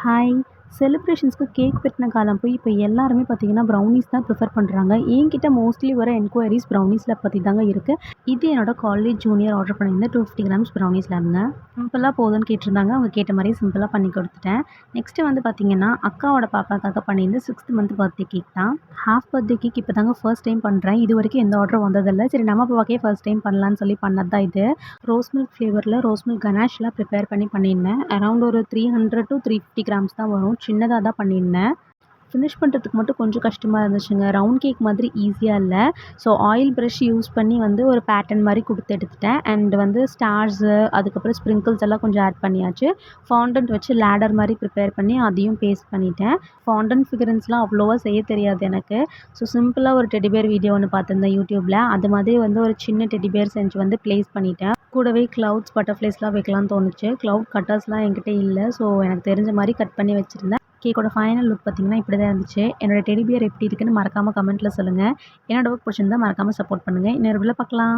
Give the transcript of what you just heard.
Hi! செலிப்ரேஷன்ஸ்க்கு cake வெட்டின காலம் போய் இப்போ எல்லாருமே பார்த்தீங்கன்னா, ப்ரௌனீஸ் தான் ப்ரிஃபர் பண்றாங்க. என்கிட்ட மோஸ்ட்லி வர என்கொயரீஸ் ப்ரௌனீஸ்ல பத்தி தாங்க இருக்கு. இது என்னோட காலேஜ் ஜூனியர் ஆர்டர் பண்ணியிருந்த 250 கிராம்ஸ் ப்ரௌனீஸ்லாங்க. சிம்பிளா போதும்ன்னு கேட்டிருந்தாங்க. அவங்க கேட்ட மாரியே சிம்பிளா பண்ணி குடுத்துட்டேன். நெக்ஸ்ட்டு வந்து பார்த்தீங்கன்னா, அக்காவோட பாப்பாக்காக பண்ணியிருந்த 6த் மந்த் பர்த்டே கேக் தான். ஹால்ஃப் பர்த்டே கேக் இப்போ தாங்க ஃபர்ஸ்ட் டைம் பண்றேன். இதுவரைக்கும் எந்த ஆர்டரும் வந்ததில்ல. சரி நம்ம பாப்பாக்கே ஃபர்ஸ்ட் டைம் பண்ணலான்னு சொல்லி பண்ணது தான் இது. ரோஸ் மில்க் ஃப்ளேவர்ல ரோஸ் மில்க் கனாஷ்லாம் ப்ரிப்பேர் பண்ணியிருந்தேன். அரவுண்ட் ஒரு 300 டூ 350 கிராம்ஸ் தான் வரும். சின்னதா தான் பண்ணியிருந்தேன். ஃபினிஷ் பண்ணுறதுக்கு மட்டும் கொஞ்சம் கஷ்டமா இருந்துச்சுங்க. ரவுண்ட் கேக் மாதிரி ஈஸியா இல்ல. ஸோ ஆயில் பிரஷ் யூஸ் பண்ணி வந்து ஒரு பேட்டர்ன் மாரி குடுத்து எடுத்துட்டேன். அண்ட் வந்து ஸ்டார்ஸு, அதுக்கப்புறம் ஸ்ப்ரிங்கிள்ஸ் எல்லாம் கொஞ்சம் ஆட் பண்ணியாச்சு. ஃபாண்டன்ட் வச்சு லேடர் மாரி ப்ரிப்பேர் பண்ணி அதையும் பேஸ்ட் பண்ணிட்டேன். ஃபாண்டன்ட் ஃபிகரன்ஸ்லாம் அவ்வளோவா செய்ய தெரியாது எனக்கு. ஸோ சிம்பிளா ஒரு டெடி பியர் வீடியோ ஒண்ணு பார்த்துருந்தேன் யூடியூப்ல. அது மாதிரி வந்து ஒரு சின்ன டெடி பியர் செஞ்சு வந்து ப்ளேஸ் பண்ணிட்டேன். கூடவே க்ளவுட்ஸ், பட்டர்ஃப்ளைஸ்லாம் வைக்கலான்னு தோணுச்சு. க்ளவுட் கட்டர்ஸ்லாம் என்கிட்ட இல்ல. ஸோ எனக்கு தெரிஞ்ச மாரி கட் பண்ணி வச்சிருந்தேன். கேக்கோட ஃபைனல் லுக் பார்த்தீங்கன்னா, இப்படி தான் இருந்துச்சு. என்னோட டெடி பியர் எப்படி இருக்குன்னு மறக்காம கமெண்ட்ல சொல்லுங்க. என்னோட ஒர்க் பிடிச்சிருந்தா மறக்காம சப்போர்ட் பண்ணுங்க. இன்னொரு வீடியோல பார்க்கலாம்.